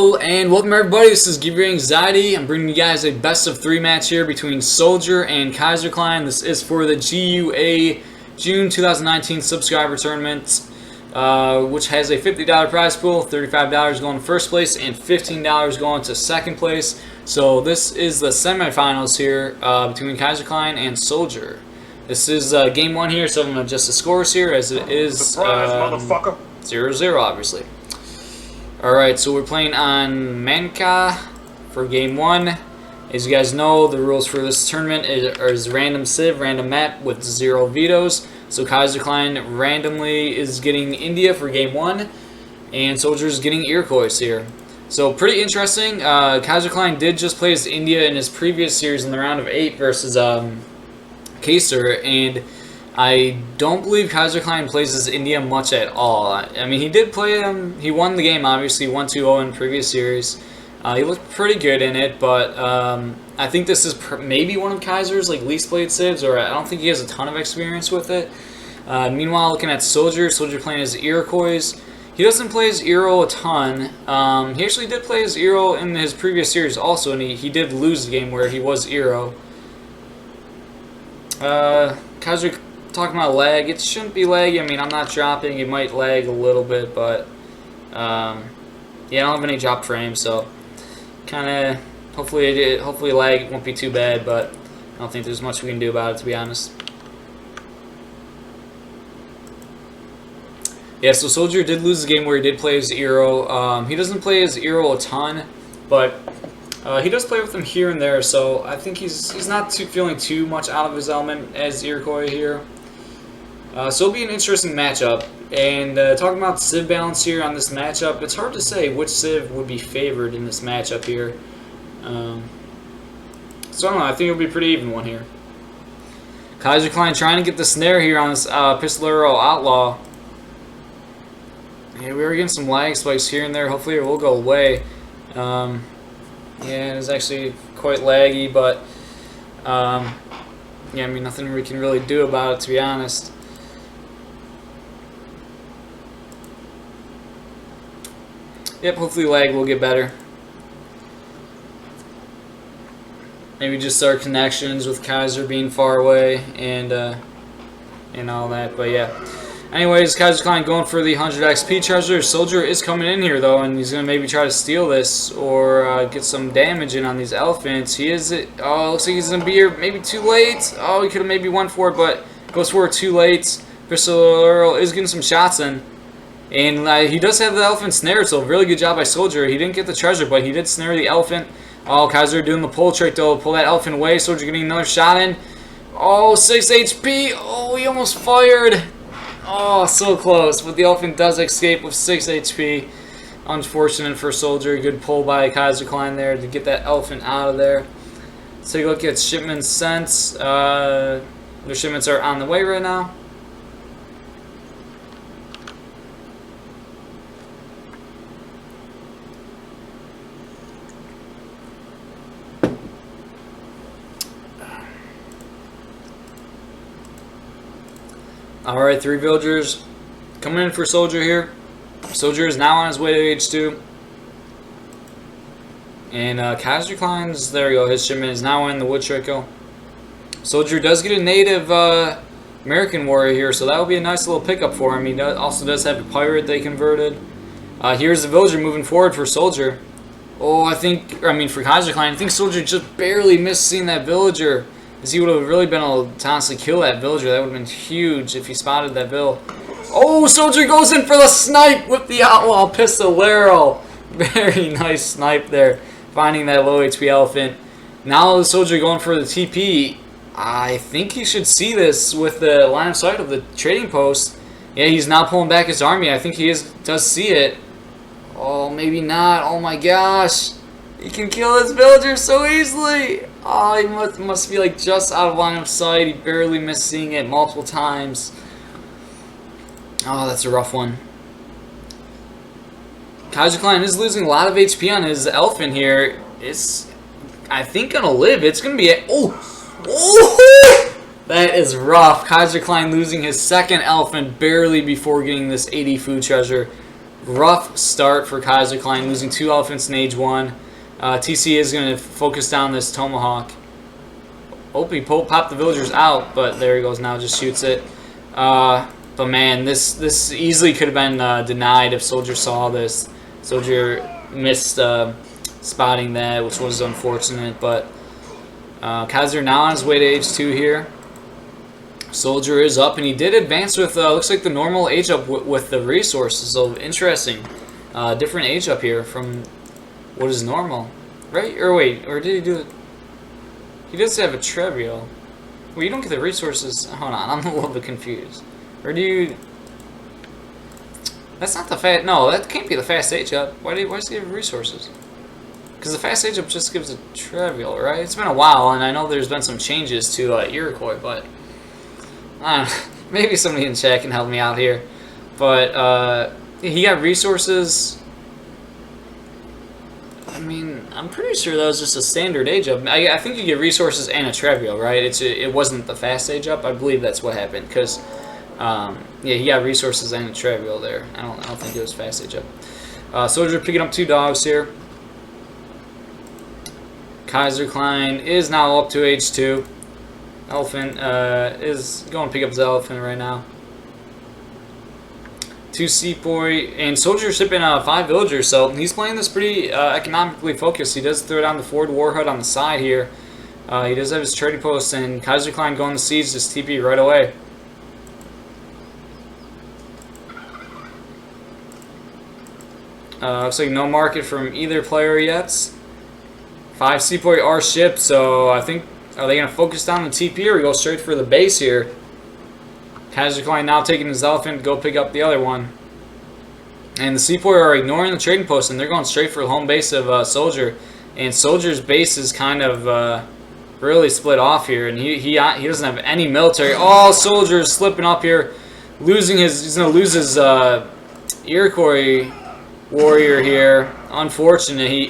Hello and welcome everybody, this is Give Your Anxiety. I'm bringing you guys a best of 3 match here between SoldieR and Kaiserklein. This is for the GUA June 2019 subscriber tournament, which has a $50 prize pool, $35 going to first place, and $15 going to second place. So this is the semifinals here between Kaiserklein and SoldieR. This is game 1 here, so I'm going to adjust the scores here as it is Surprise, motherfucker. 0-0 obviously. Alright, so we're playing on Manchac for game 1. As you guys know, the rules for this tournament is random civ, random map with 0 vetoes. So Kaiserklein randomly is getting India for game 1, and SoldieR is getting Iroquois here. So pretty interesting. Kaiserklein did just play as India in his previous series in the round of 8 versus Kaiser, and I don't believe Kaiserklein plays as India much at all. I mean, he did play him. He won the game, obviously, 1-2-0 in previous series. He looked pretty good in it, but I think this is maybe one of Kaiser's least played civs, or I don't think he has a ton of experience with it. Meanwhile, looking at SoldieR playing as Iroquois. He doesn't play as Iro a ton. He actually did play as Iro in his previous series also, and he did lose the game where he was Iro. Kaiser talking about lag, it shouldn't be laggy. I mean, I'm not dropping, it might lag a little bit, but yeah, I don't have any drop frames, so kind of hopefully lag won't be too bad, but I don't think there's much we can do about it, to be honest. Yeah, so SoldieR did lose the game where he did play as Iro. He doesn't play as Iro a ton, but he does play with him here and there, so I think he's not feeling too much out of his element as Iroquois here. So it'll be an interesting matchup. And talking about civ balance here on this matchup, it's hard to say which civ would be favored in this matchup here. So I don't know, I think it'll be a pretty even one here. Kaiserklein trying to get the snare here on this Pistolero Outlaw. Yeah, we were getting some lag spikes here and there. Hopefully it will go away. Yeah, it's actually quite laggy, but yeah, I mean, nothing we can really do about it, to be honest. Yep, hopefully lag will get better. Maybe just our connections with Kaiser being far away and all that, but yeah. Anyways, Kaiserklein going for the 100 XP treasure. SoldieR is coming in here though, and he's gonna maybe try to steal this or get some damage in on these elephants. He is. Oh, looks like he's gonna be here maybe too late. Oh, he could have maybe won for it, but goes for it too late. Pistolero is getting some shots in, and he does have the elephant snared. So really good job by SoldieR. He didn't get the treasure, but he did snare the elephant. Oh, Kaiser doing the pull trick though. Pull that elephant away. SoldieR getting another shot in. Oh, 6 HP. Oh, he almost fired. Oh, so close, but the elephant does escape with 6 HP. Unfortunate for SoldieR. Good pull by Kaiserklein there to get that elephant out of there. Let's take a look at shipments sent. The shipments are on the way right now. Alright, 3 villagers coming in for SoldieR here. SoldieR is now on his way to H2. And Kaiserklein's, there we go, his shipment is now in the wood trickle. SoldieR does get a native American warrior here, so that will be a nice little pickup for him. He also does have a pirate they converted. Here's the villager moving forward for SoldieR. Oh, for Kaiserklein, I think SoldieR just barely missed seeing that villager. Because he would have really been able to honestly kill that villager. That would have been huge if he spotted that vill. Oh, SoldieR goes in for the snipe with the Outlaw Pistolero. Very nice snipe there, finding that low HP elephant. Now the SoldieR going for the TP. I think he should see this with the line of sight of the trading post. Yeah, he's now pulling back his army. I think he does see it. Oh, maybe not. Oh my gosh. He can kill his villager so easily. Oh, he must be just out of line of sight. He barely missed seeing it multiple times. Oh, that's a rough one. Kaiserklein is losing a lot of HP on his elephant here. It's, I think, gonna live. It's gonna be oh, that is rough. Kaiserklein losing his second elephant barely before getting this 80 food treasure. rough start for Kaiserklein, losing 2 elephants in age 1. TC is going to focus down this tomahawk. Hope he popped the villagers out, but there he goes now, just shoots it. But man, this easily could have been denied if SoldieR saw this. SoldieR missed spotting that, which was unfortunate, but Kaiser now on his way to age 2 here. SoldieR is up, and he did advance with, looks like the normal age up with the resources, so interesting. Different age up here from what is normal, right? Or wait, or did he do it? He does have a trivial. Well, you don't get the resources. Hold on, I'm a little bit confused. Or do you... That's not the fast... No, that can't be the fast age up. Why does he have resources? Because the fast age up just gives a trivial, right? It's been a while, and I know there's been some changes to Iroquois, but... I don't know. Maybe somebody in chat can help me out here. But, he got resources... I mean, I'm pretty sure that was just a standard age up. I think you get resources and a trivial, right? It wasn't the fast age up. I believe that's what happened, because... yeah, he got resources and a trivial there. I don't think it was fast age up. SoldieR picking up 2 dogs here. Kaiserklein is now up to age 2. Elephant is going to pick up his elephant right now. 2 sepoy, and SoldieR shipping 5 villagers, so he's playing this pretty economically focused. He does throw down the forward war hut on the side here. He does have his trading post, and Kaiserklein going to siege this TP right away. Looks like no market from either player yet. 5 sepoy are shipped, so I think, are they going to focus down the TP or go straight for the base here? Kaiserklein now taking his elephant to go pick up the other one. And the sepoy are ignoring the trading post, and they're going straight for the home base of SoldieR. And SoldieR's base is kind of really split off here, and he doesn't have any military. Oh, SoldieR is slipping up here, losing his. He's going to lose his Iroquois warrior here. Unfortunate. He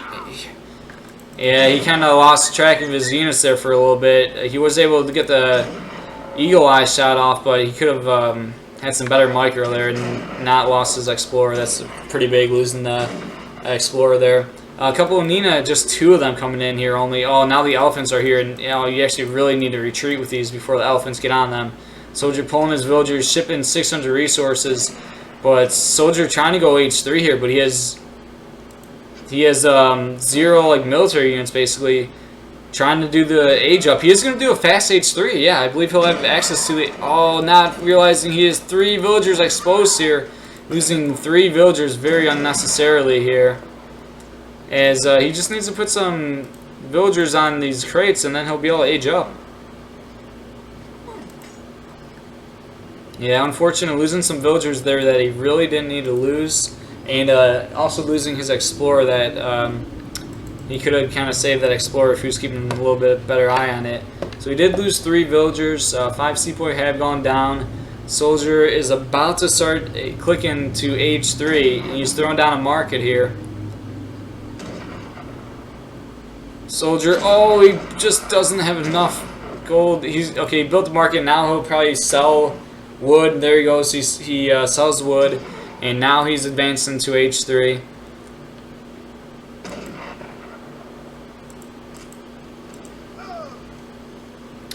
kind of lost track of his units there for a little bit. He was able to get the eagle eye shot off, but he could have had some better micro there and not lost his explorer. That's pretty big, losing the explorer there. A couple of Nina, just 2 of them coming in here only. Oh, now the elephants are here, and you actually really need to retreat with these before the elephants get on them. SoldieR pulling his villagers, shipping 600 resources, but SoldieR trying to go H3 here, but he has 0 military units basically. Trying to do the age up. He is going to do a fast H3. Yeah, I believe he'll have access to the... Oh, not realizing he has 3 villagers exposed here. Losing 3 villagers very unnecessarily here. As he just needs to put some villagers on these crates, and then he'll be able to age up. Yeah, unfortunate, losing some villagers there that he really didn't need to lose. And also losing his explorer that... he could have kind of saved that explorer if he was keeping a little bit better eye on it. So he did lose 3 villagers. 5 sepoy have gone down. SoldieR is about to start clicking to age 3. And he's throwing down a market here. SoldieR, oh, he just doesn't have enough gold. He's okay. He built the market. Now he'll probably sell wood. There he goes. He sells wood, and now he's advancing to age 3.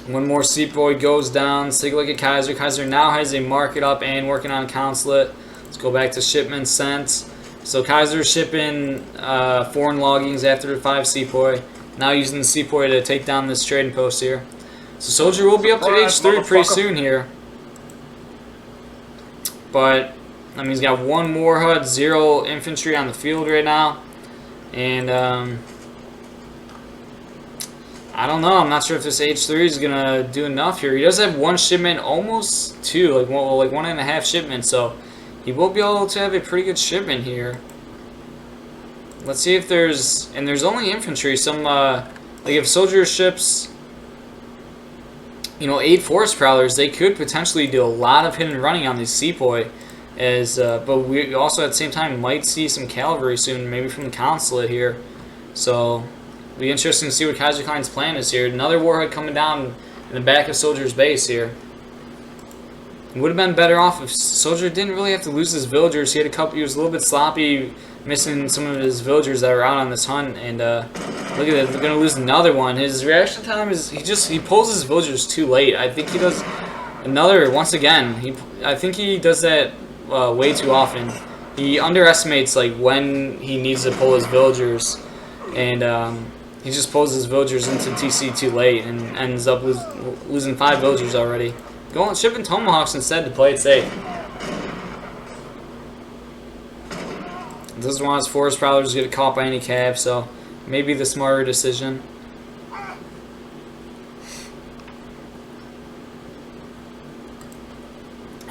One more sepoy goes down. Let's take a look at Kaiser. Kaiser now has a market up and working on consulate. Let's go back to shipment sent. So Kaiser shipping foreign loggings after the 5 sepoy. Now using the sepoy to take down this trading post here. So SoldieR will be up to age 3 pretty soon here. But, I mean, he's got 1 war hut, 0 infantry on the field right now. And, I don't know. I'm not sure if this H3 is going to do enough here. He does have 1 shipment, almost 2, like 1.5 shipments. So he will be able to have a pretty good shipment here. Let's see if there's... And there's only infantry. Some, like if SoldieR ships, 8 forest prowlers, they could potentially do a lot of hidden running on these sepoy. But we also at the same time might see some cavalry soon, maybe from the consulate here. So... it'll be interesting to see what Kaiserklein's plan is here. Another warhead coming down in the back of SoldieR's base here. Would have been better off if Soldier didn't really have to lose his villagers. He had a couple. He was a little bit sloppy, missing some of his villagers that were out on this hunt. And look at it, they're gonna lose another one. His reaction time is he pulls his villagers too late. I think he does another once again. I think he does that way too often. He underestimates like when he needs to pull his villagers, and he just pulls his villagers into TC too late and ends up losing 5 villagers already. Going shipping Tomahawks instead to play it safe. Doesn't want his forest prowlers to get caught by any cav, so maybe the smarter decision.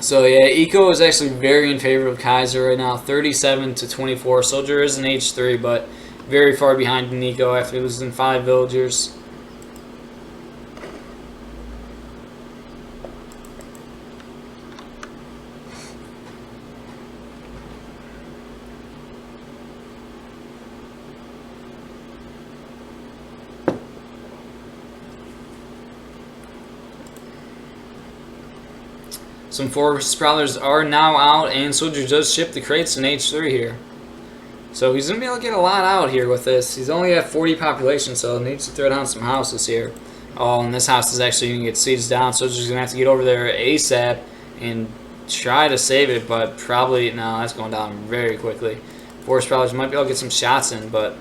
So yeah, Eco is actually very in favor of Kaiser right now, 37 to 24. Soldier is an H3, but very far behind Nico after losing 5 villagers. Some forest prowlers are now out, and Soldier does ship the crates in H3 here. So he's going to be able to get a lot out here with this. He's only at 40 population, so he needs to throw down some houses here. Oh, and this house is actually going to get sieged down. Soldier's going to have to get over there ASAP and try to save it, but probably, no, that's going down very quickly. Forest prowlers might be able to get some shots in, but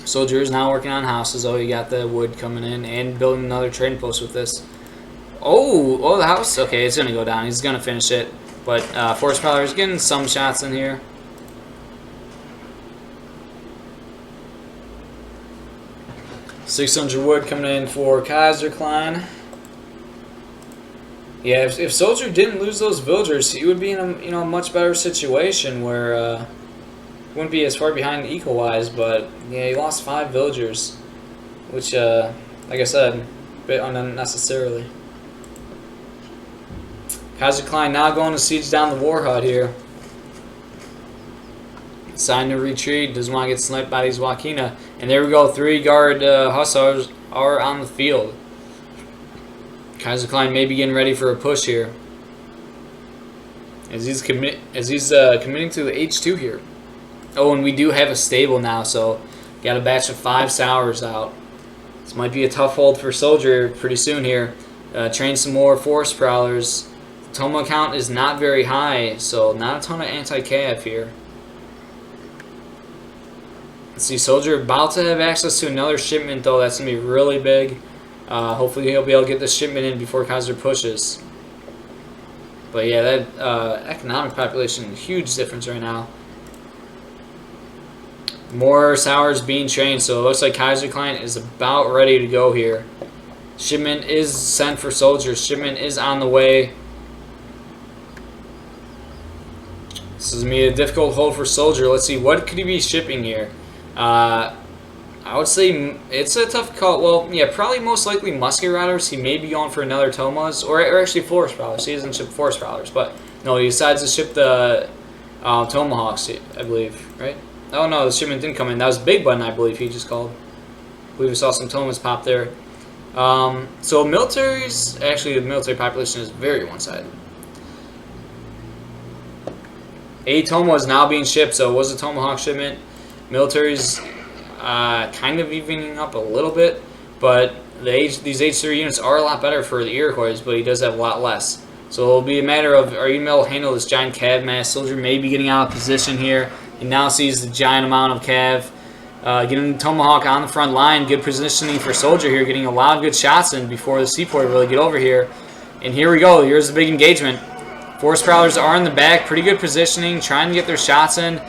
Soldier is now working on houses. Oh, you got the wood coming in and building another trading post with this. Oh, the house. Okay, it's going to go down. He's going to finish it. But Forest Prowler is getting some shots in here. $600 wood coming in for Kaiserklein. Yeah, if Soldier didn't lose those villagers, he would be in a much better situation where he wouldn't be as far behind eco-wise. But yeah, he lost 5 villagers, which, like I said, a bit unnecessarily. Kaiserklein now going to siege down the war hut here. Sign to retreat. Doesn't want to get sniped by these Wakina. And there we go. 3 guard hussars are on the field. Kaiserklein may be getting ready for a push here. As he's committing to the H2 here. Oh, and we do have a stable now, so got a batch of 5 sours out. This might be a tough hold for Soldier pretty soon here. Train some more forest prowlers. Toma count is not very high, so not a ton of anti-cav here. Let's see, Soldier about to have access to another shipment, though. That's going to be really big. Hopefully he'll be able to get this shipment in before Kaiser pushes. But yeah, that economic population, huge difference right now. More sours being trained, so it looks like Kaiserklein is about ready to go here. Shipment is sent for Soldier. Shipment is on the way. This is going to be a difficult hold for Soldier. Let's see, what could he be shipping here? I would say it's a tough call. Well, yeah, probably most likely musket riders. He may be going for another Tomas, or actually forest prowlers. He doesn't ship forest prowlers, but no, he decides to ship the Tomahawks, I believe, right? Oh no, the shipment didn't come in. That was Big Button, I believe he just called. I believe we saw some Tomas pop there. So militaries, actually the military population is very one-sided. A Toma is now being shipped, so it was a Tomahawk shipment. Military's kind of evening up a little bit, but these H3 units are a lot better for the Iroquois, but he does have a lot less. So it'll be a matter of, are you able to handle this giant cav mass? Soldier may be getting out of position here. He now sees the giant amount of cav. Getting the Tomahawk on the front line. Good positioning for Soldier here, getting a lot of good shots in before the seaport really get over here. And here we go. Here's the big engagement. Forest Prowlers are in the back. Pretty good positioning, trying to get their shots in.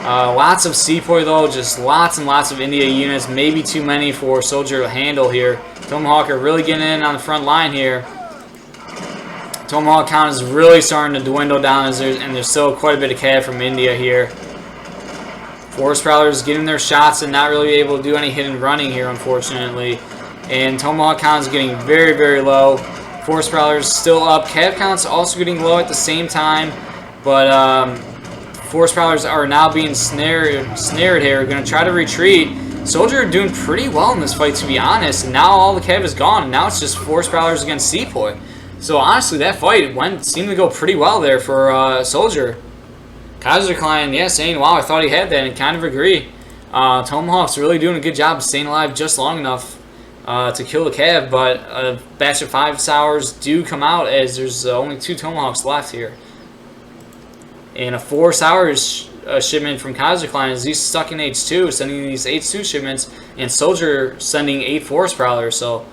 Lots of seaport though, just lots and lots of India units. Maybe too many for Soldier to handle here. Tomahawk are really getting in on the front line here. Tomahawk count is really starting to dwindle down, and there's still quite a bit of cav from India here. Forest Prowlers getting their shots and not really able to do any hit and running here, unfortunately. And Tomahawk count is getting very, very low. Forest Prowlers still up. Cav count's also getting low at the same time. But Forest Prowlers are now being snared here. Going to try to retreat. Soldier doing pretty well in this fight, to be honest. And now all the cav is gone. And now it's just Forest Prowlers against Seapoy. So honestly, that fight seemed to go pretty well there for SoldieR. Kaiserklein, yeah, saying, wow, I thought he had that, and kind of agree. Tomahawk's really doing a good job of staying alive just long enough to kill the cav, but a batch of 5 sours do come out as there's only 2 Tomahawks left here. And a 4 sours shipment from Kaiserklein is he's stuck in H2, sending these H2 shipments, and SoldieR sending 8 Force Prowlers, so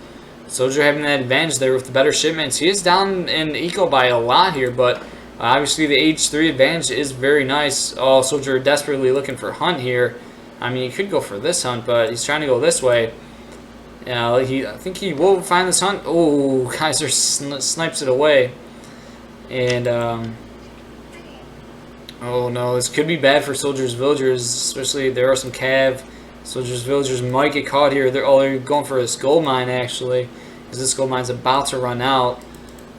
SoldieR having that advantage there with the better shipments. He is down in eco by a lot here, but obviously the H3 advantage is very nice. Oh, SoldieR desperately looking for hunt here. I mean, he could go for this hunt, but he's trying to go this way. Yeah, I think he will find this hunt. Oh, Kaiser snipes it away. And, oh no, this could be bad for SoldieR's villagers, especially there are some cav. SoldieR's villagers might get caught here. They're going for this gold mine, actually, because this gold mine's about to run out.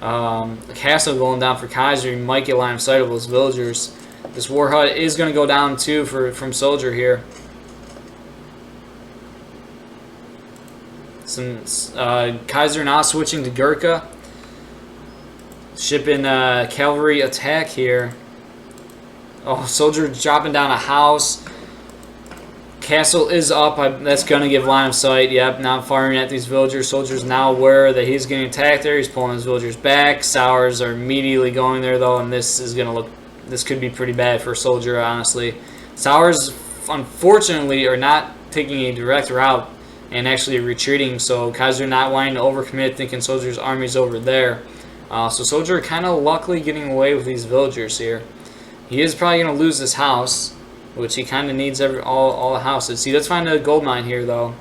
The castle going down for Kaiser. He might get line of sight of those villagers. This war hut is going to go down, too, from SoldieR here. Kaiser now switching to Gurkha. Shipping cavalry attack here. Oh, SoldieR dropping down a house. Castle is up. That's going to give line of sight. Yep, now firing at these villagers. SoldieR's now aware that he's getting attacked there. He's pulling his villagers back. Sours are immediately going there, though, and this is going to look... This could be pretty bad for SoldieR, honestly. Sours, unfortunately, are not taking a direct route and actually retreating, so Kaiser not wanting to overcommit, thinking SoldieR's army's over there. So SoldieR kind of luckily getting away with these villagers here. He is probably going to lose this house, which he kind of needs all the houses. He does find a gold mine here, though.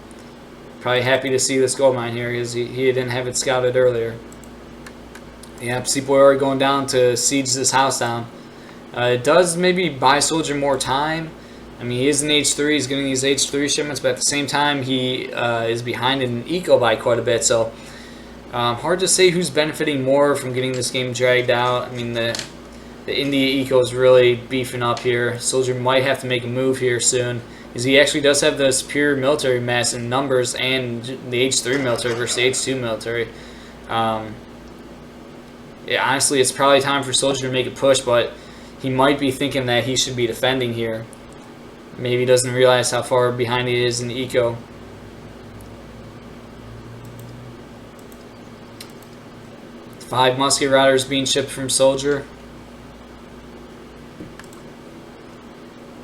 Probably happy to see this gold mine here, because he didn't have it scouted earlier. Yep, Sepoy going down to siege this house down. It does maybe buy SoldieR more time. I mean, he is in H3, he's getting these H3 shipments, but at the same time, he is behind in eco by quite a bit, so hard to say who's benefiting more from getting this game dragged out. I mean, the India eco is really beefing up here. SoldieR might have to make a move here soon, because he actually does have the superior military mass in numbers and the H3 military versus the H2 military. Yeah, honestly, it's probably time for SoldieR to make a push, but he might be thinking that he should be defending here. Maybe he doesn't realize how far behind he is in the eco. Five musket riders being shipped from SoldieR.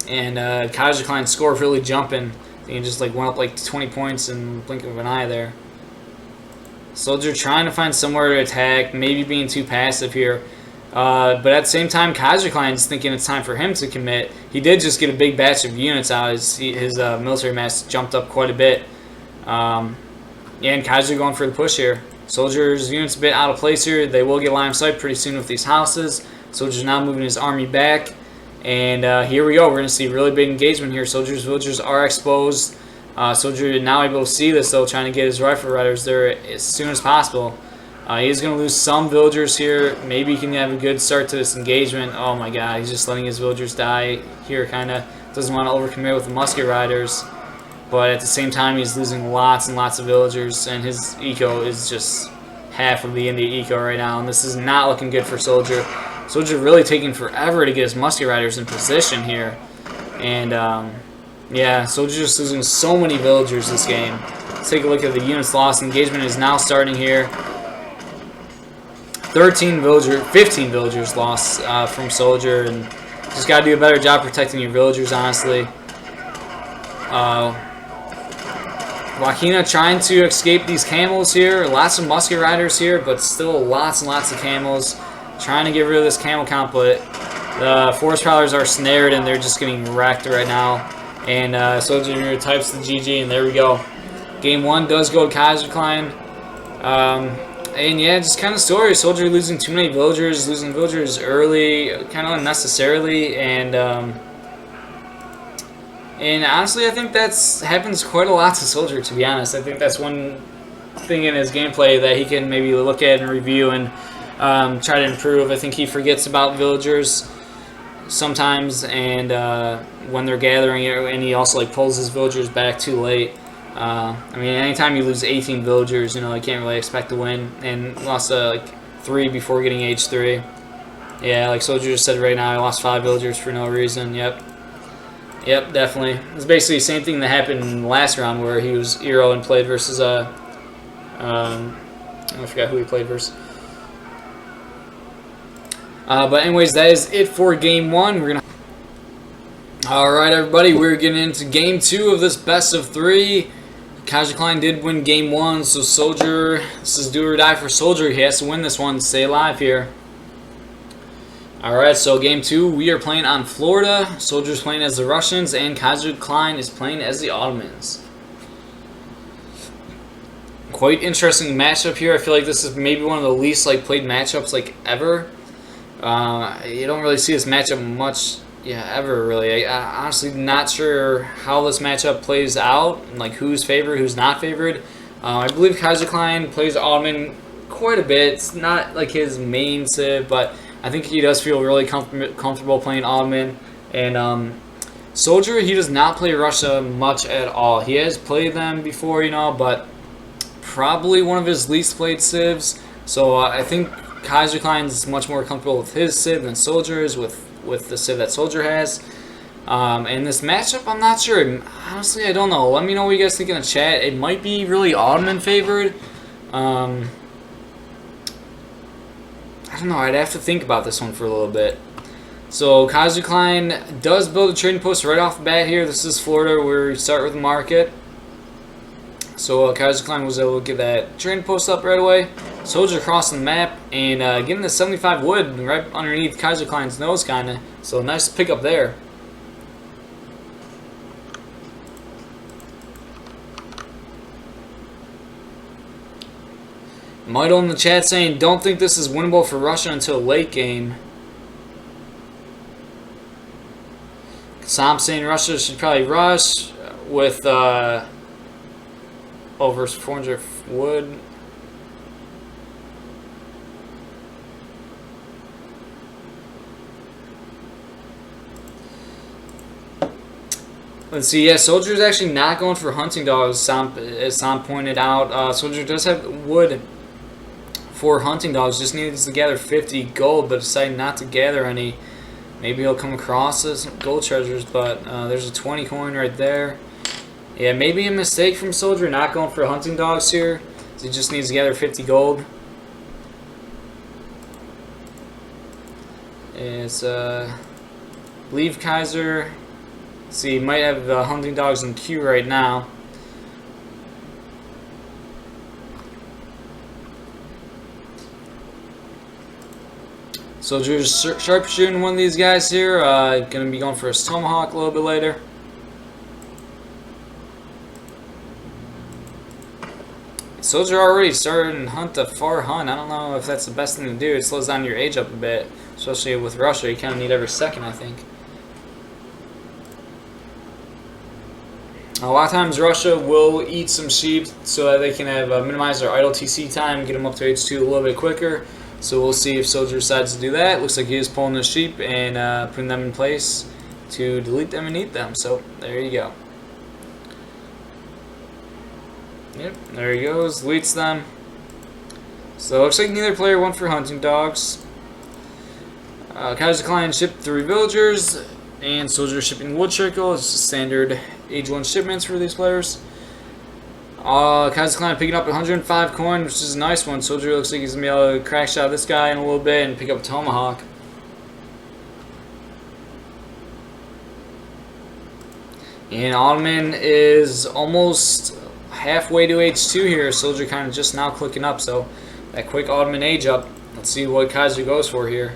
And Kaiserklein's score really jumping. I think he just went up 20 points in the blink of an eye there. SoldieR trying to find somewhere to attack, maybe being too passive here. But at the same time, Kaiserklein's thinking it's time for him to commit. He did just get a big batch of units out. His military mass jumped up quite a bit. Yeah, and Kaiser going for the push here. SoldieR's units a bit out of place here. They will get line of sight pretty soon with these houses. SoldieR's now moving his army back. And here we go. We're going to see really big engagement here. SoldieR's villagers are exposed. SoldieR now able to see this, though, trying to get his rifle riders there as soon as possible. He's going to lose some villagers here. Maybe he can have a good start to this engagement. Oh my god, he's just letting his villagers die here, kind of. Doesn't want to overcommit with the musket riders. But at the same time, he's losing lots and lots of villagers, and his eco is just half of the India eco right now, and this is not looking good for SoldieR. SoldieR really taking forever to get his musket riders in position here. And, yeah, SoldieR just losing so many villagers this game. Let's take a look at the units lost. Engagement is now starting here. 15 villagers lost from SoldieR, and just got to do a better job protecting your villagers, honestly. Wakina trying to escape these camels here. Lots of musket riders here, but still lots and lots of camels. Trying to get rid of this camel count, but the forest prowlers are snared, and they're just getting wrecked right now. And SoldieR types the GG, and there we go. Game 1 does go to Kaiserklein. And yeah, just kind of story. SoldieR losing too many villagers, losing villagers early, kind of unnecessarily, and honestly, I think that's happens quite a lot to SoldieR. To be honest, I think that's one thing in his gameplay that he can maybe look at and review and try to improve. I think he forgets about villagers sometimes, and when they're gathering, and he also pulls his villagers back too late. I mean, anytime you lose 18 villagers, you can't really expect to win. And lost 3 before getting H3. Yeah, like Soldier just said right now, I lost 5 villagers for no reason. Yep. Yep, definitely. It's basically the same thing that happened in the last round where he was Eero and played versus I forgot who he played versus. But anyways, that is it for game 1. We're gonna. All right, everybody, we're getting into game 2 of this best of 3. Kaiserklein did win game 1, so Soldier, this is do or die for Soldier. He has to win this one to stay alive here. Alright, so game 2, we are playing on Florida. Soldier's playing as the Russians, and Kaiserklein is playing as the Ottomans. Quite interesting matchup here. I feel like this is maybe one of the least played matchups ever. You don't really see this matchup much, ever really. I'm honestly not sure how this matchup plays out, and who's favored, who's not favored. I believe Kaiserklein plays Ottoman quite a bit. It's not his main civ, but I think he does feel really comfortable playing Ottoman. And Soldier, he does not play Russia much at all. He has played them before, but probably one of his least played civs. So I think Kaiserklein is much more comfortable with his civ than Soldier is with the civ that Soldier has. And this matchup, I'm not sure. Honestly, I don't know. Let me know what you guys think in the chat. It might be really Ottoman favored. I don't know, I'd have to think about this one for a little bit. So Kaiserklein does build a trading post right off the bat here. This is Florida where we start with the market. So Kaiserklein was able to get that trading post up right away. Soldier crossing the map and getting the 75 wood right underneath Kaiserklein's nose kinda. So nice pickup there. Michael in the chat saying, don't think this is winnable for Russia until late game. Sam saying Russia should probably rush with over 400 wood. Let's see, yeah, Soldier's actually not going for hunting dogs, as Sam pointed out. Soldier does have wood for hunting dogs, just needs to gather 50 gold, but decided not to gather any. Maybe he'll come across some gold treasures, but there's a 20 coin right there. Yeah, maybe a mistake from Soldier not going for hunting dogs here. He just needs to gather 50 gold. It's, leave Kaiser. See, he might have the hunting dogs in queue right now. Soldier's sharpshooting one of these guys here. Gonna be going for his tomahawk a little bit later. Soldier already started and hunt a far hunt. I don't know if that's the best thing to do. It slows down your age up a bit, especially with Russia. You kind of need every second, I think. A lot of times Russia will eat some sheep so that they can have minimize their idle TC time, get them up to H2 a little bit quicker. So we'll see if Soldier decides to do that. Looks like he is pulling the sheep and putting them in place to delete them and eat them. So there you go. Yep, there he goes, deletes them. So it looks like neither player went for hunting dogs. Kaiserklein shipped 3 villagers, and Soldier shipping wood circle. It's just standard age 1 shipments for these players. Kaiserklein picking up 105 coin, which is a nice one. Soldier looks like he's going to be able to crack shot this guy in a little bit and pick up a tomahawk. And Ottoman is almost halfway to H2 here. Soldier kind of just now clicking up, so that quick Ottoman age up. Let's see what Kaiser goes for here.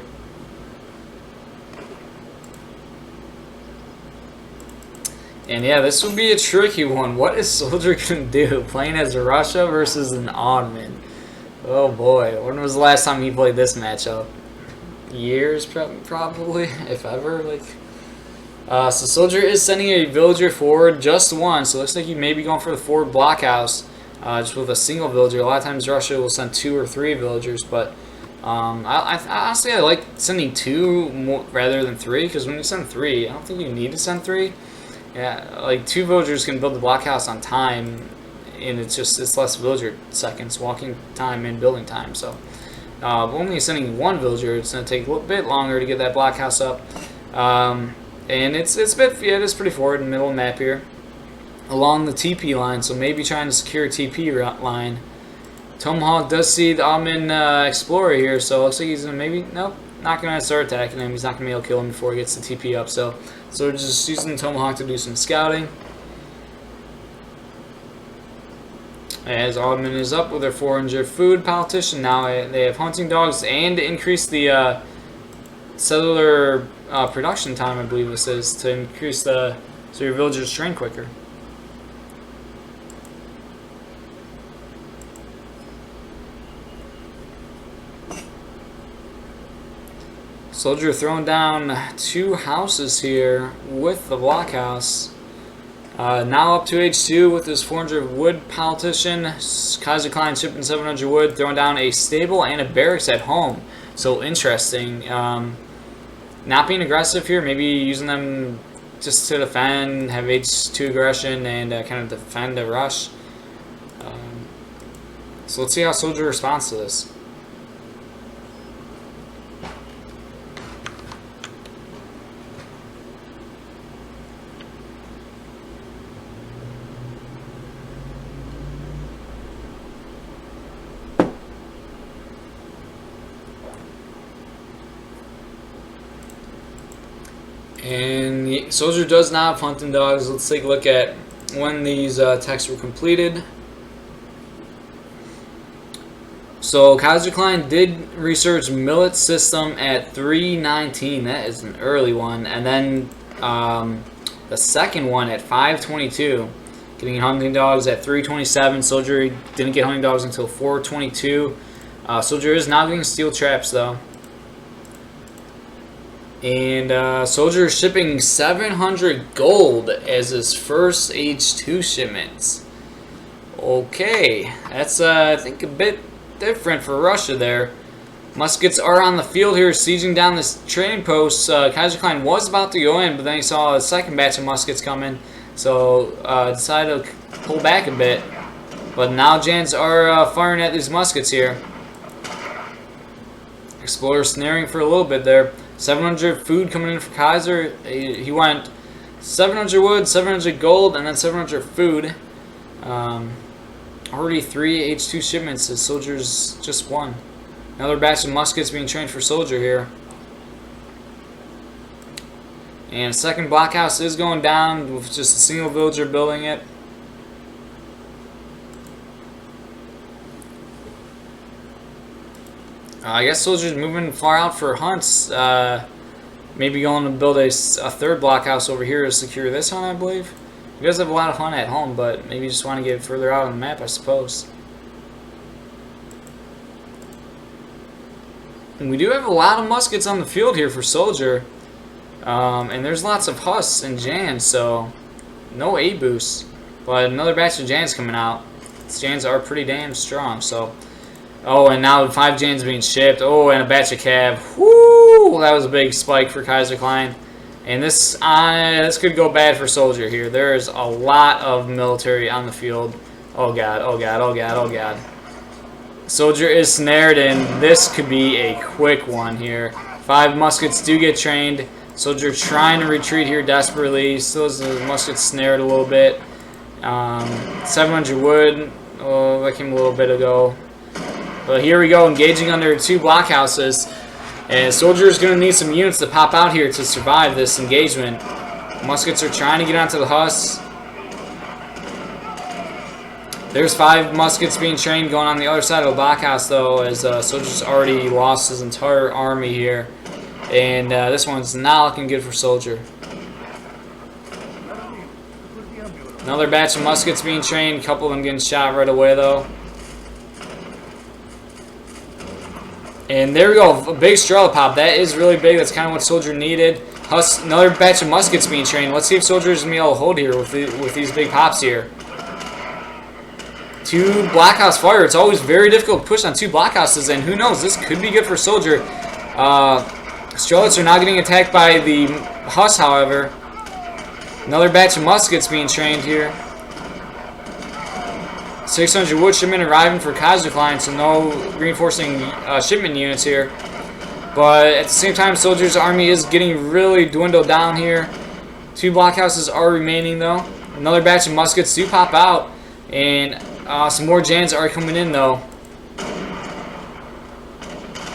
And yeah, this would be a tricky one. What is Soldier going to do? Playing as Russia versus an Ottoman. Oh boy, when was the last time he played this matchup? Years, probably, if ever. So Soldier is sending a villager forward, just one. So it looks like he may be going for the forward blockhouse, just with a single villager. A lot of times Russia will send 2 or 3 villagers, but honestly I like sending 2 more, rather than 3, because when you send 3, I don't think you need to send 3. Yeah, like 2 villagers can build the blockhouse on time, and it's less villager seconds, walking time and building time. So only sending one villager. It's going to take a little bit longer to get that blockhouse up. And it's a bit, yeah, it is pretty forward in the middle of the map here, along the TP line. So maybe trying to secure a TP line. Tomahawk does see the Ottoman explorer here, so it looks like he's gonna maybe, nope, not gonna start attacking him. He's not gonna be able to kill him before he gets the TP up. So we're just using the Tomahawk to do some scouting. As Ottoman is up with their 400 food politician, now they have hunting dogs and to increase the cellular production time, I believe this is, to increase so your villagers train quicker. Soldier throwing down 2 houses here with the blockhouse. Now up to H2 with his 400 wood politician. Kaiserklein shipping 700 wood, throwing down a stable and a barracks at home. So interesting. Not being aggressive here, maybe using them just to defend, have H2 aggression, and kind of defend the rush. So let's see how Soldier responds to this. And the Soldier does not have hunting dogs. Let's take a look at when these texts were completed. So Kaiserklein did research Millet system at 319. That is an early one. And then the second one at 522. Getting hunting dogs at 327. Soldier didn't get hunting dogs until 422. Soldier is now getting steel traps though. And Soldier is shipping 700 gold as his first H2 shipments. Okay, that's I think a bit different for Russia there. Muskets are on the field here, sieging down this trading post. Kaiserklein was about to go in, but then he saw a second batch of muskets coming, so decided to pull back a bit. But now Jans are firing at these muskets here. Explorer snaring for a little bit there. 700 food coming in for Kaiser. He went 700 wood, 700 gold, and then 700 food. Already 3 H2 shipments. His Soldier's just 1. Another batch of muskets being trained for Soldier here. And second blockhouse is going down with just a single villager building it. I guess Soldier's moving far out for hunts. Maybe going to build a third blockhouse over here to secure this hunt, I believe. He does have a lot of hunt at home, but maybe just want to get further out on the map, I suppose. And we do have a lot of muskets on the field here for Soldier. And there's lots of Hus and Jans, so no A boosts. But another batch of Jans coming out. These Jans are pretty damn strong, so... Oh, and now 5 Jans being shipped. Oh, and a batch of Cav. Woo! That was a big spike for Kaiserklein. And this could go bad for Soldier here. There's a lot of military on the field. Oh god, oh god, oh god, oh god. Soldier is snared, and this could be a quick one here. 5 muskets do get trained. Soldier trying to retreat here desperately. Still has the muskets snared a little bit. 700 wood. Oh, that came a little bit ago. But here we go, engaging under 2 blockhouses. And Soldier is going to need some units to pop out here to survive this engagement. Muskets are trying to get onto the Hus. There's 5 muskets being trained going on the other side of the blockhouse, though, as Soldier's already lost his entire army here. And this one's not looking good for Soldier. Another batch of muskets being trained. A couple of them getting shot right away, though. And there we go, a big Strela pop. That is really big. That's kind of what Soldier needed. Hus, another batch of muskets being trained. Let's see if Soldier's going to be able to hold here with these big pops here. 2 blockhouse fire. It's always very difficult to push on 2 blockhouses, and who knows, this could be good for Soldier. Strelets are not getting attacked by the Hus, however. Another batch of muskets being trained here. 600 wood shipment arriving for Kaiserklein, so no reinforcing shipment units here. But at the same time, Soldier's army is getting really dwindled down here. 2 blockhouses are remaining though. Another batch of muskets do pop out, and some more Jans are coming in though.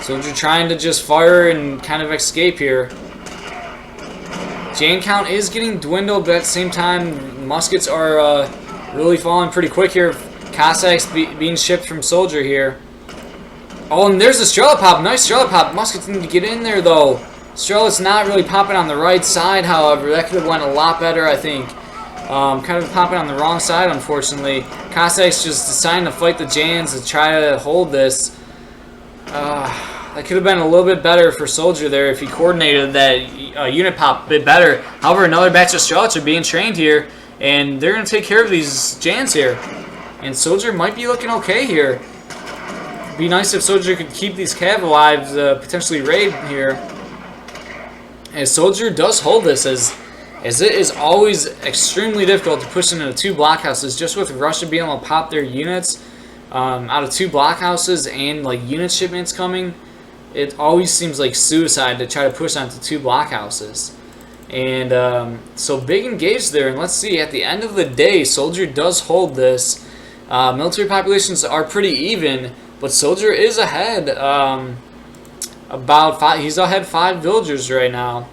Soldier trying to just fire and kind of escape here. Jan count is getting dwindled, but at the same time, muskets are really falling pretty quick here. Cossacks being shipped from Soldier here. Oh, and there's the Strela pop. Nice Strela pop. Muskets need to get in there, though. Strela's not really popping on the right side, however. That could have went a lot better, I think. Kind of popping on the wrong side, unfortunately. Cossacks just deciding to fight the Jans to try to hold this. That could have been a little bit better for Soldier there if he coordinated that unit pop a bit better. However, another batch of Strelts are being trained here, and they're going to take care of these Jans here. And Soldier might be looking okay here. It'd be nice if Soldier could keep these Cav alive to potentially raid here. And Soldier does hold this, as it is always extremely difficult to push into 2 blockhouses, just with Russia being able to pop their units out of 2 blockhouses and like unit shipments coming. It always seems like suicide to try to push onto 2 blockhouses. And so big engage there, and let's see, at the end of the day, Soldier does hold this. Military populations are pretty even, but Soldier is ahead. About 5, he's ahead 5 villagers right now.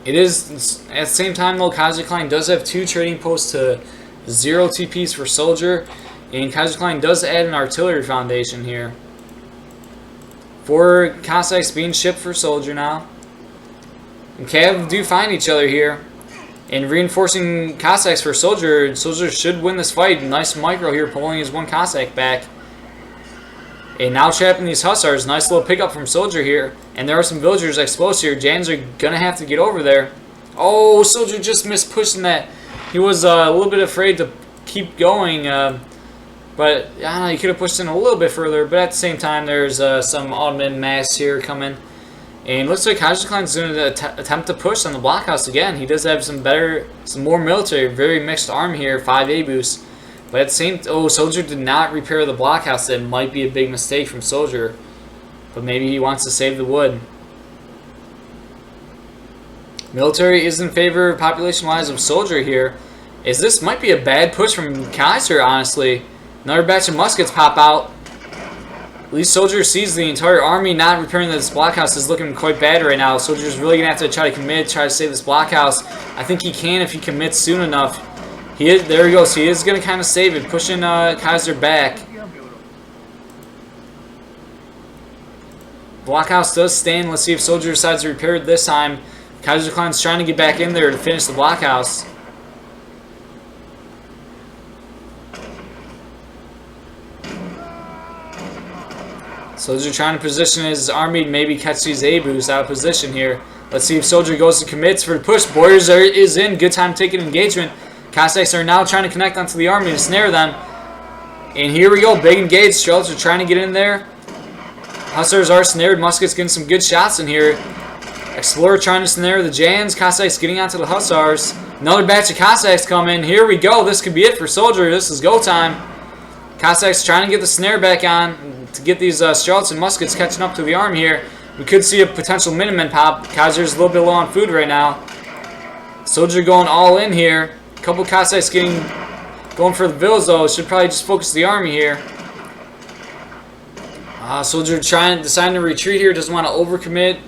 It is at the same time though, Kaiserklein does have 2 trading posts to 0 TPs for Soldier, and Kaiserklein does add an artillery foundation here. 4 Cossacks being shipped for Soldier now. And Cav do find each other here. And reinforcing Cossacks for Soldier. Soldier should win this fight. Nice micro here, pulling his 1 Cossack back. And now trapping these Hussars. Nice little pickup from Soldier here. And there are some villagers exposed here. Jans are going to have to get over there. Oh, Soldier just missed pushing that. He was a little bit afraid to keep going. But I don't know, he could have pushed in a little bit further. But at the same time, there's some Ottoman mass here coming. And it looks like Kaiserklein's going to attempt to push on the blockhouse again. He does have some more military, very mixed arm here, 5 A-boosts. But at the same, Soldier did not repair the blockhouse. That might be a big mistake from Soldier. But maybe he wants to save the wood. Military is in favor, population-wise, of Soldier here. As this might be a bad push from Kaiser, honestly. Another batch of muskets pop out. At least Soldier sees the entire army. Not repairing this blockhouse is looking quite bad right now. Soldier's really going to have to try to commit, try to save this blockhouse. I think he can if he commits soon enough. There he goes. He is going to kind of save it, pushing Kaiser back. Blockhouse does stand. Let's see if Soldier decides to repair it this time. Kaiserklein's trying to get back in there to finish the blockhouse. Soldier trying to position his army to maybe catch these A-boosts out of position here. Let's see if Soldier goes to commits for the push. Warriors is in. Good time taking engagement. Cossacks are now trying to connect onto the army to snare them. And here we go. Big engage. Strelts are trying to get in there. Hussars are snared. Muskets getting some good shots in here. Explorer trying to snare the Jans. Cossacks getting onto the Hussars. Another batch of Cossacks come in. Here we go. This could be it for Soldier. This is go time. Cossacks trying to get the snare back on to get these Strelts and muskets catching up to the army here. We could see a potential Minutemen pop. Kaiser's a little bit low on food right now. Soldier going all in here. A couple Cossacks going for the villas though. Should probably just focus the army here. Soldier deciding to retreat here. Doesn't want to overcommit.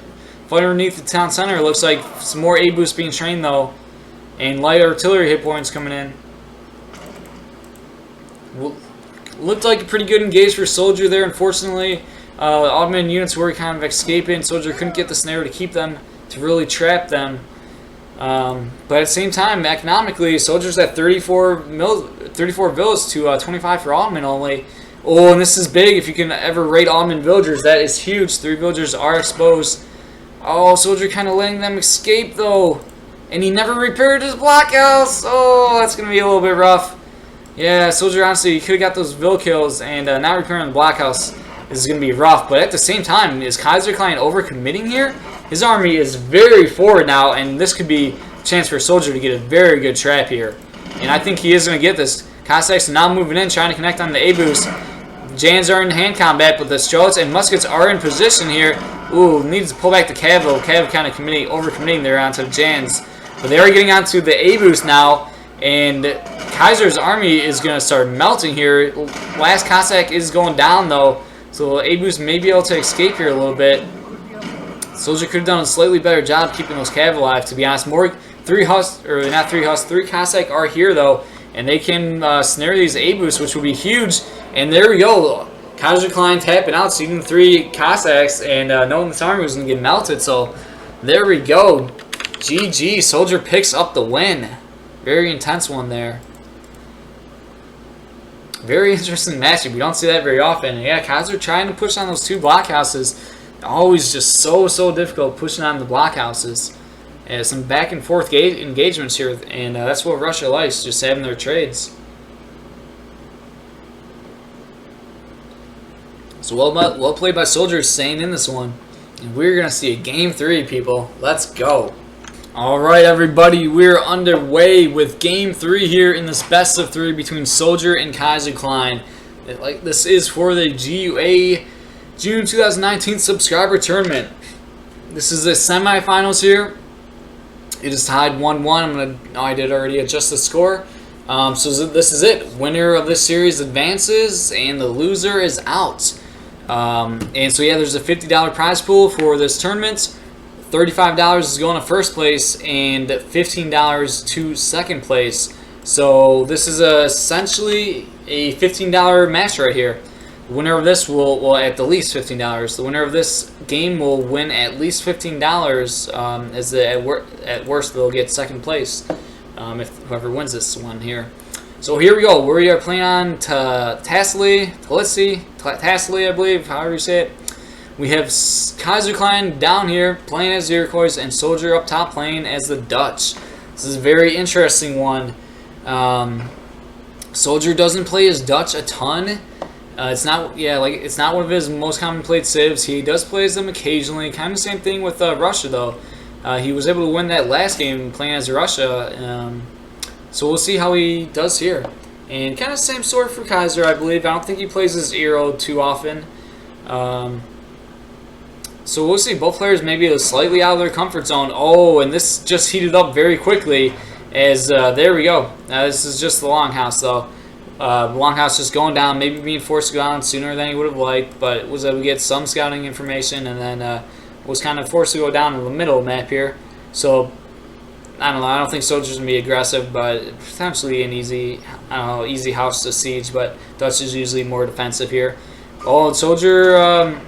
Fight underneath the town center. Looks like some more A-boosts being trained though. And light artillery hit points coming in. Looked like a pretty good engage for Soldier there. Unfortunately, Ottoman units were kind of escaping. Soldier couldn't get the snare to keep them, to really trap them. But at the same time, economically, Soldier's at 34 villas to 25 for Ottoman only. Oh, and this is big. If you can ever raid Ottoman villagers, that is huge. 3 villagers are exposed. Oh, Soldier kind of letting them escape though. And he never repaired his blockhouse. Oh, that's going to be a little bit rough. Yeah, Soldier, honestly, he could have got those vill kills, and not repairing the blockhouse is going to be rough. But at the same time, is Kaiserklein overcommitting here? His army is very forward now, and this could be a chance for Soldier to get a very good trap here. And I think he is going to get this. Cossacks are now moving in, trying to connect on the A-boost. Jans are in hand combat, but the Strelets and Muskets are in position here. Ooh, needs to pull back the Cav. Cav kind of over-committing there onto the Jans. But they are getting onto the A-boost now, and Kaiser's army is going to start melting here. Last Cossack is going down, though, so A-boost may be able to escape here a little bit. Soldier could have done a slightly better job keeping those Cav alive, to be honest. Three Cossack are here, though, and they can snare these A-boosts, which will be huge. And there we go. Kaiserklein tapping out, seeing the 3 Cossacks, and knowing this army was going to get melted. So there we go. GG. Soldier picks up the win. Very intense one there. Very interesting matchup. We don't see that very often. And yeah, Kaiser trying to push on those 2 blockhouses. Always just so difficult pushing on the blockhouses. And some back and forth engagements here, and that's what Russia likes, just having their trades. So well played by Soldier, staying in this one. And we're going to see a Game 3, people. Let's go. Alright, everybody. We're underway with Game 3 here in this best of 3 between Soldier and Kaiserklein. This is for the GUA June 2019 subscriber tournament. This is the semifinals here. It is tied 1-1. I did already adjust the score. So this is it. Winner of this series advances, and the loser is out. And so yeah, there's a $50 prize pool for this tournament. $35 is going to first place, and $15 to second place. So this is essentially a $15 match right here. The winner of this will at the least $15. The winner of this game will win at least $15. At worst they'll get second place if whoever wins this one here. So here we go. We are playing on Tassili, I believe, however you say it. We have Kaiserklein down here playing as the Iroquois, and Soldier up top playing as the Dutch. This is a very interesting one. Soldier doesn't play as Dutch a ton. It's not one of his most common played civs. He does play as them occasionally. Kind of the same thing with Russia, though. He was able to win that last game playing as Russia. So we'll see how he does here. And kind of the same story for Kaiser, I believe. I don't think he plays as Eero too often. So we'll see. Both players maybe slightly out of their comfort zone. Oh, and this just heated up very quickly. As there we go. This is just the longhouse, though. The longhouse just going down, maybe being forced to go down sooner than he would have liked, but was able to get some scouting information, and then was kind of forced to go down in the middle of the map here. So I don't know. I don't think Soldier's gonna be aggressive, but potentially an easy house to siege. But Dutch is usually more defensive here. Oh, and Soldier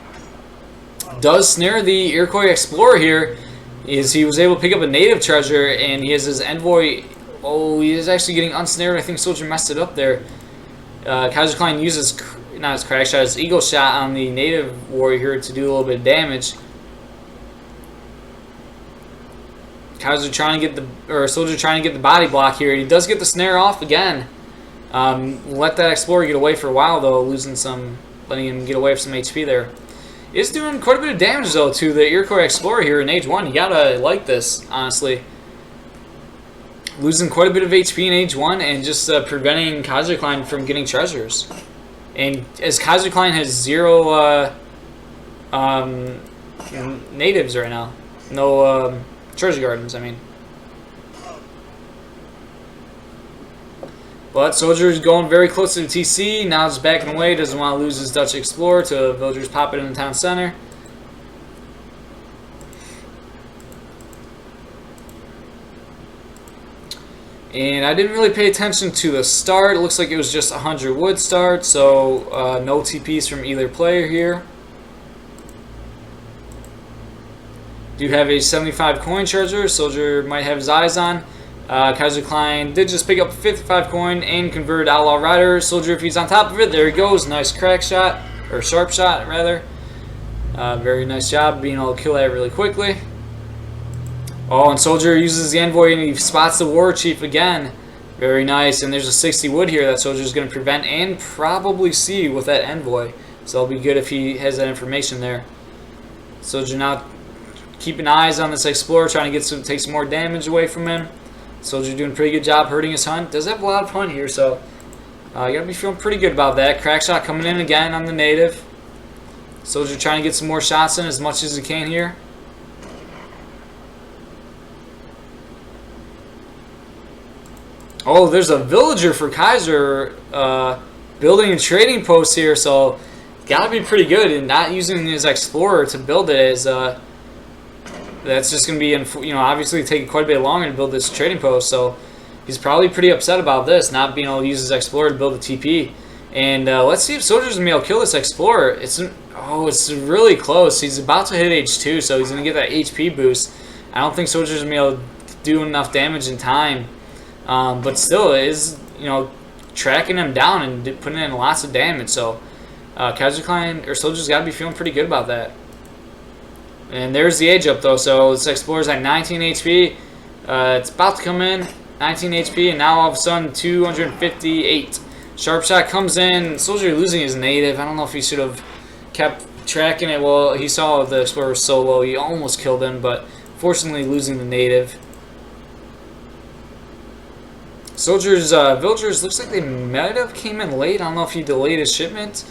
does snare the Iroquois Explorer here. He was able to pick up a native treasure, and he has his envoy. Oh, he is actually getting unsnared. I think Soldier messed it up there. Kaiserklein uses not his crack shot, his eagle shot on the native warrior here to do a little bit of damage. Soldier trying to get the body block here. He does get the snare off again. Let that Explorer get away for a while, though, letting him get away with some HP there. It's doing quite a bit of damage, though, to the Iroquois Explorer here in Age 1. You gotta like this, honestly. Losing quite a bit of HP in Age 1 and just preventing Kaiserklein from getting treasures. And as Kaiserklein has 0 natives right now. No treasure gardens, I mean. But Soldier is going very close to the TC. Now it's backing away. Doesn't want to lose his Dutch Explorer to villagers popping in the town center. And I didn't really pay attention to the start. It looks like it was just 100 wood start, so no TPs from either player here. Do have a 75 coin treasure. Soldier might have his eyes on. Kaiserklein did just pick up a 55 coin and converted Outlaw Rider. Soldier, if he's on top of it, there he goes. Nice crack shot, or sharp shot, rather. Very nice job being able to kill that really quickly. Oh, and Soldier uses the envoy and he spots the war chief again. Very nice. And there's a 60 wood here that Soldier's going to prevent and probably see with that envoy. So it'll be good if he has that information there. Soldier now keeping eyes on this Explorer, trying to take some more damage away from him. Soldier doing a pretty good job hurting his hunt. Does have a lot of hunt here, so You gotta be feeling pretty good about that. Crack shot coming in again on the native. Soldier trying to get some more shots in as much as he can here. Oh, there's a villager for Kaiser building a trading post here, so gotta be pretty good. And not using his explorer to build it is that's just gonna be, obviously taking quite a bit longer to build this trading post. So he's probably pretty upset about this, not being able to use his explorer to build a TP. And let's see if Soldier's gonna be able to kill this explorer. It's really close. He's about to hit H2, so he's gonna get that HP boost. I don't think Soldier's gonna be able to do enough damage in time. But still, it is, tracking him down and putting in lots of damage. So, Kaiserklein or Soldier's got to be feeling pretty good about that. And there's the age up though. So this Explorer's at 19 HP. It's about to come in, 19 HP, and now all of a sudden 258. Sharp shot comes in. Soldier losing his native. I don't know if he should have kept tracking it. Well, he saw the Explorer was so low, he almost killed him, but fortunately losing the native. Soldier's villagers looks like they might have came in late. I don't know if he delayed his shipment.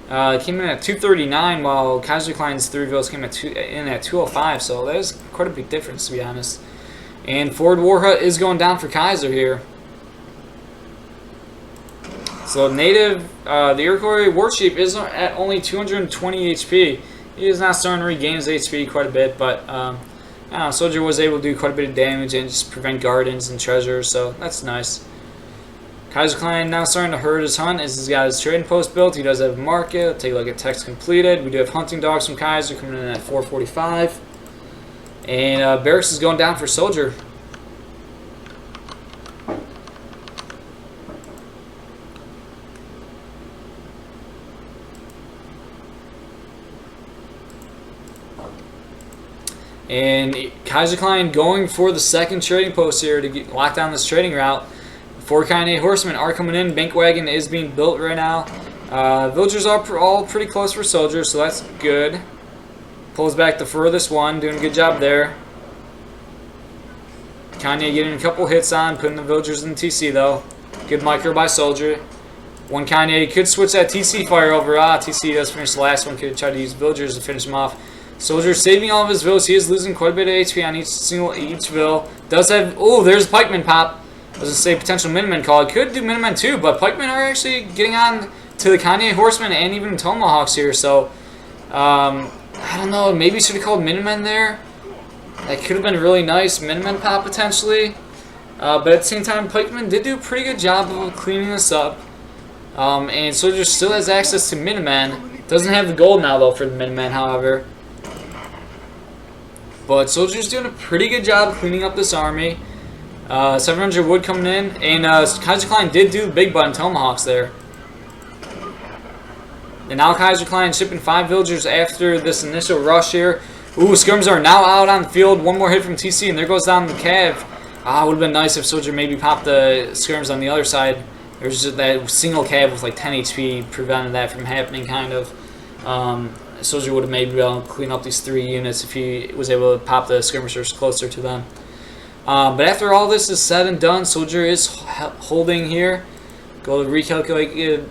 Came in at 239, while Kaiserklein's 3 villas came in at 205. So that is quite a big difference, to be honest. And Forward War Hut is going down for Kaiser here. So native, the Iroquois Warship is at only 220 HP. He is now starting to regain his HP quite a bit, but I don't know, Soldier was able to do quite a bit of damage and just prevent gardens and treasures, so that's nice. Kaiserklein now starting to herd his hunt as he's got his trading post built. He does have a market. Take a look at text completed. We do have hunting dogs from Kaiser coming in at 445. And barracks is going down for Soldier. And Kaiserklein going for the second trading post here to lock down this trading route. 4 Kaine horsemen are coming in. Bank wagon is being built right now. Villagers are all pretty close for Soldier, so that's good. Pulls back the furthest one, doing a good job there. Kaine getting a couple hits on, putting the villagers in TC though. Good micro by Soldier. 1 Kaine could switch that TC fire over. TC does finish the last one. Could try to use villagers to finish him off. Soldier saving all of his villas. He is losing quite a bit of HP on each vill. Does have, oh, there's a pikeman pop. I was going to say potential Minutemen call. It could do Minutemen too, but pikemen are actually getting on to the Kanye horsemen and even Tomahawks here. So, I don't know. Maybe should have called Minutemen there. That could have been really nice. Minutemen pop potentially. But at the same time, pikemen did do a pretty good job of cleaning this up. And Soldier still has access to Minutemen. Doesn't have the gold now though for the Minutemen, however. But Soldier's doing a pretty good job cleaning up this army. 700 wood coming in. And Kaiserklein did do the big button Tomahawks there. And now Kaiserklein shipping 5 villagers after this initial rush here. Ooh, skirms are now out on the field. One more hit from TC, and there goes down the cav. It would have been nice if Soldier maybe popped the skirms on the other side. There's just that single cav with like 10 HP prevented that from happening, kind of. Soldier would have maybe been able to clean up these 3 units if he was able to pop the skirmishers closer to them. But after all this is said and done, Soldier is holding here. Go to recalculated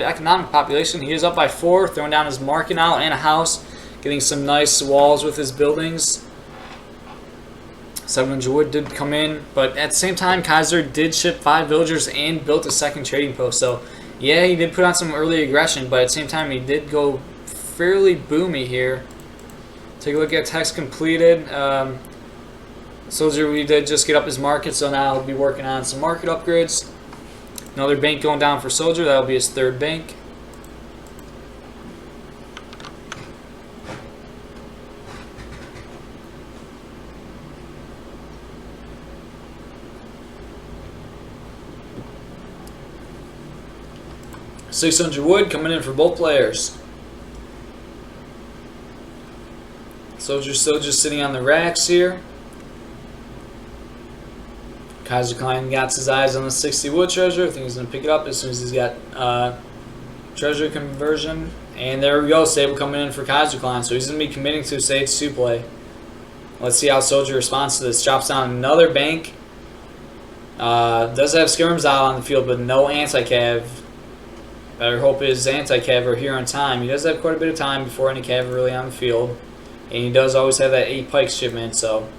economic population. He is up by 4, throwing down his market out and a house, getting some nice walls with his buildings. 700 wood did come in, but at the same time, Kaiser did ship 5 villagers and built a second trading post. So, yeah, he did put on some early aggression, but at the same time, he did go fairly boomy here. Take a look at text completed. Soldier, we did just get up his market, so now he'll be working on some market upgrades. Another bank going down for Soldier. That'll be his 3rd bank. $600 wood coming in for both players. Soldier's still just sitting on the racks here. Kaiserklein got his eyes on the 60 wood treasure. I think he's going to pick it up as soon as he's got treasure conversion. And there we go, stable coming in for Kaiserklein. So he's going to be committing to Sage 2 play. Let's see how Soldier responds to this. Drops down another bank. Does have skirms out on the field, but no anti-cav. Better hope his anti-cav are here on time. He does have quite a bit of time before any cav are really on the field. And he does always have that 8 pike shipment, so.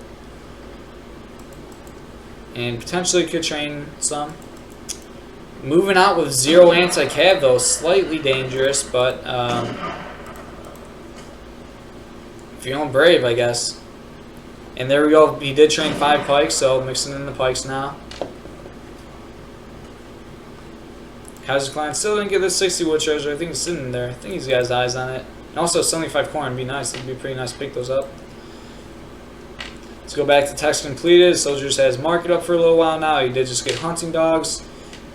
And potentially could train some. Moving out with 0 anti-cav, though, slightly dangerous, but feeling brave, I guess. And there we go. He did train 5 pikes, so mixing in the pikes now. Kaiserklein still didn't get this 60 wood treasure. I think it's sitting there. I think he's got his eyes on it. And also 75 corn would be nice. It'd be pretty nice to pick those up. Let's go back to text completed. Soldier just has market up for a little while now. He did just get hunting dogs.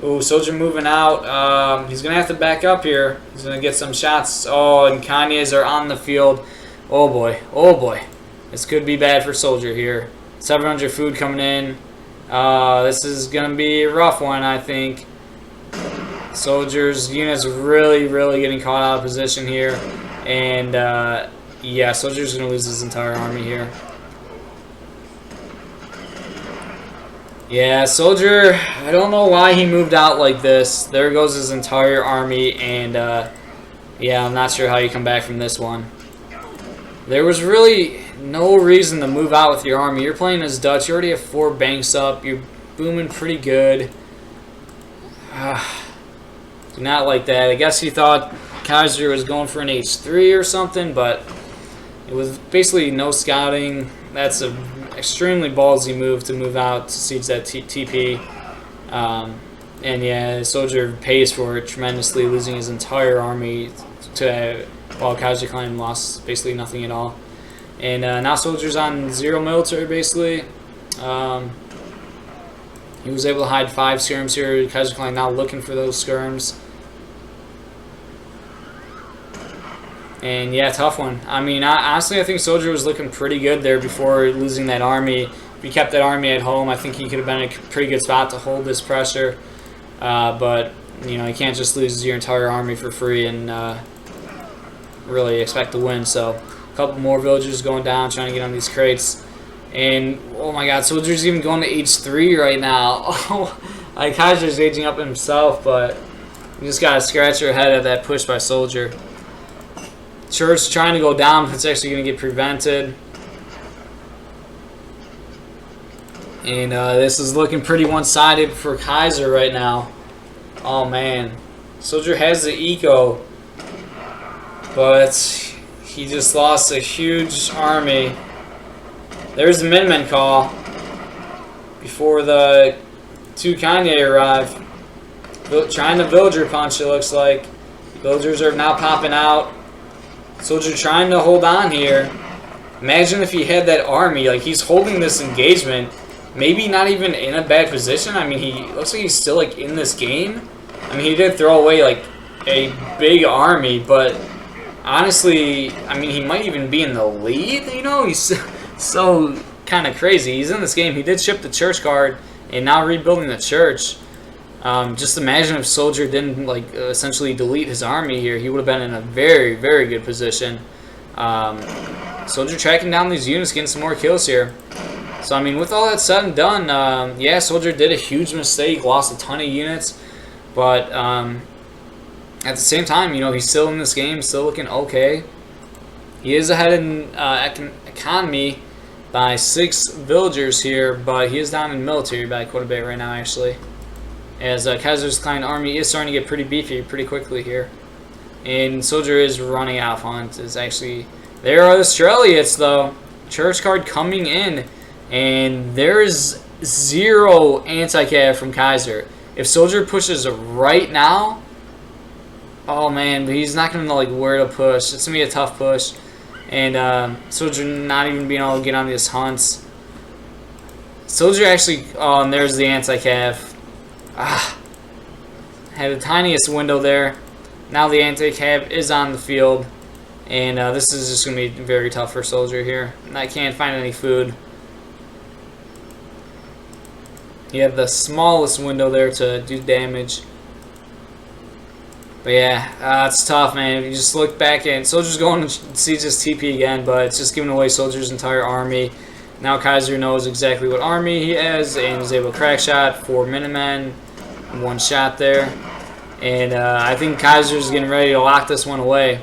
Ooh, Soldier moving out. He's going to have to back up here. He's going to get some shots. Oh, and Kanye's are on the field. Oh, boy. Oh, boy. This could be bad for Soldier here. 700 food coming in. This is going to be a rough one, I think. Soldier's units really, really getting caught out of position here. And, yeah, Soldier's going to lose his entire army here. Yeah, Soldier, I don't know why he moved out like this. There goes his entire army, and, yeah, I'm not sure how you come back from this one. There was really no reason to move out with your army. You're playing as Dutch. You already have 4 banks up. You're booming pretty good. Do not like that. I guess he thought Kaiser was going for an H3 or something, but it was basically no scouting. That's an extremely ballsy move to move out to siege that TP. And yeah, Soldier pays for it tremendously, losing his entire army to while Kaiserklein lost basically nothing at all. And now Soldier's on 0 military basically. He was able to hide 5 skirms here. Kaiserklein now looking for those skirms. And yeah, tough one. I mean, honestly, I think Soldier was looking pretty good there before losing that army. If he kept that army at home, I think he could have been in a pretty good spot to hold this pressure. But, you know, you can't just lose your entire army for free and really expect to win. So, a couple more villagers going down, trying to get on these crates. And, oh my god, Soldier's even going to H3 right now. Oh, like, Kaiser's aging up himself, but you just got to scratch your head at that push by Soldier. Church trying to go down, but it's actually going to get prevented. And this is looking pretty one-sided for Kaiser right now. Oh, man. Soldier has the eco, but he just lost a huge army. There's the Minutemen call before the 2 Kanye arrive. Trying the villager punch, it looks like. Villagers are now popping out. Soldier trying to hold on here. Imagine if he had that army. Like, he's holding this engagement. Maybe not even in a bad position. I mean, he looks like he's still, like, in this game. I mean, he did throw away, like, a big army. But, honestly, I mean, he might even be in the lead, you know? He's so kind of crazy. He's in this game. He did ship the church guard and now rebuilding the church. Just imagine if Soldier didn't like essentially delete his army here. He would have been in a very, very good position. Soldier tracking down these units, getting some more kills here. So, I mean, with all that said and done, yeah, Soldier did a huge mistake, lost a ton of units. But at the same time, you know, he's still in this game, still looking okay. He is ahead in economy by 6 villagers here, but he is down in military by quite a bit right now, actually. As Kaiserklein army is starting to get pretty beefy pretty quickly here. And Soldier is running out of hunt. Is actually, there are the Australians though. Church card coming in. And there's 0 anti-cav from Kaiser. If Soldier pushes right now, oh man, but he's not going to know like where to push. It's going to be a tough push. And Soldier not even being able to get on these hunts. Soldier actually, oh, and there's the anti-cav. Had the tiniest window there. Now the anti-cav is on the field. And this is just going to be very tough for Soldier here. I can't find any food. He had the smallest window there to do damage. But yeah, it's tough, man. You just look back and Soldier's going to siege his TP again, but it's just giving away Soldier's entire army. Now Kaiser knows exactly what army he has and is able to crack shot 4 Minutemen, 1 shot there. And I think Kaiser's getting ready to lock this one away.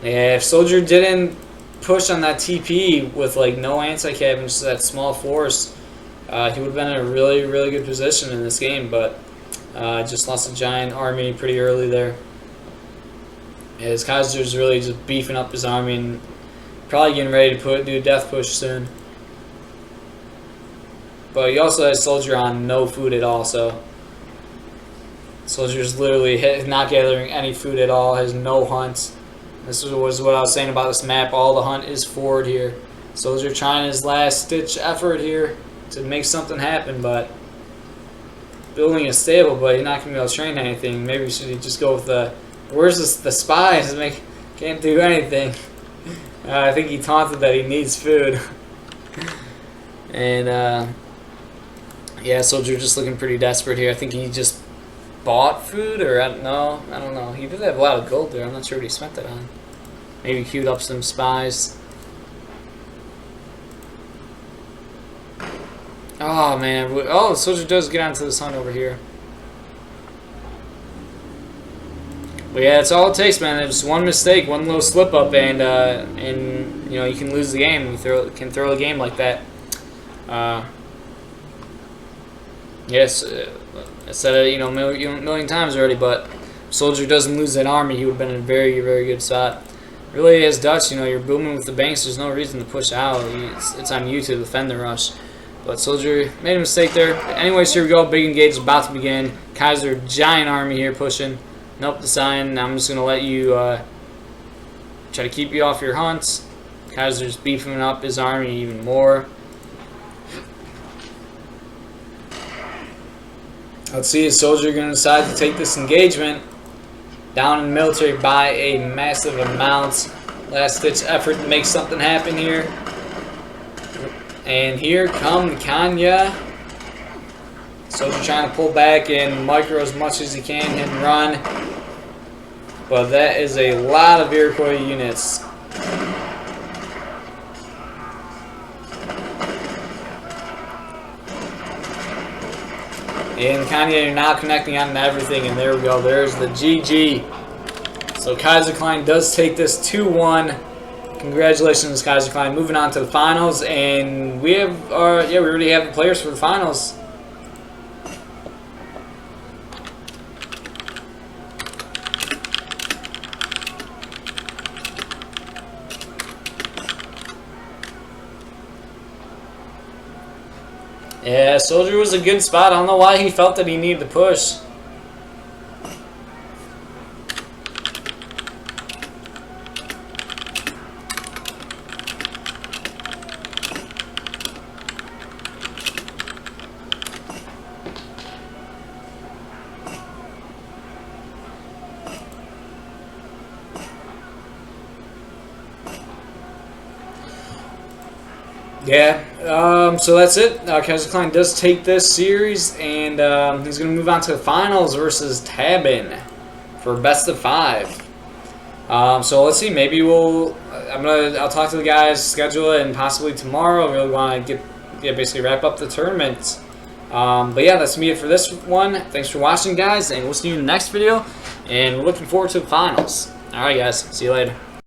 Yeah, if SoldieR didn't push on that TP with like no anti-cap and just that small force, he would have been in a really, really good position in this game, but just lost a giant army pretty early there. As Kaiser's really just beefing up his army and probably getting ready to do a death push soon. But he also has SoldieR on no food at all, so SoldieR's literally not gathering any food at all, has no hunt. This was what I was saying about this map. All the hunt is forward here. SoldieR trying his last ditch effort here to make something happen, but building a stable, but he's not going to be able to train anything. Maybe we should just go with the... Where's the spies? Can't do anything. I think he taunted that he needs food. And yeah, SoldieR just looking pretty desperate here. I think he just bought food, or I don't know. He did have a lot of gold there. I'm not sure what he spent that on. Maybe queued up some spies. Oh man! Oh, SoldieR does get onto this hunt over here. But yeah, it's all it takes, man. It's one mistake, one little slip up, and you know you can lose the game. You can throw a game like that. Yes, I said it a million times already, but if SoldieR doesn't lose that army, he would have been in a very, very good spot. Really, as Dutch, you're booming with the banks. There's no reason to push out. It's on you to defend the rush. But SoldieR made a mistake there. But anyways, here we go. Big engage is about to begin. Kaiser, giant army here pushing. Nope, the sign. I'm just going to let you try to keep you off your hunts. Kaiser's beefing up his army even more. Let's see, is SoldieR going to decide to take this engagement down in military by a massive amount. Last ditch effort to make something happen here. And here come Kanya. SoldieR trying to pull back and micro as much as he can, hit and run. But that is a lot of Iroquois units. And Kanye, you're now connecting on everything, and there we go. There's the GG. So Kaiserklein does take this 2-1. Congratulations, Kaiserklein. Moving on to the finals, and we have we already have the players for the finals. Yeah, SoldieR was a good spot. I don't know why he felt that he needed to push. Yeah, so that's it. Kaiserklein does take this series, and he's going to move on to the finals versus Tabin for best of 5. So let's see. Maybe I'll talk to the guys, schedule it, and possibly tomorrow. I really want to basically wrap up the tournament. But yeah, that's me for this one. Thanks for watching, guys, and we'll see you in the next video. And we're looking forward to the finals. All right, guys. See you later.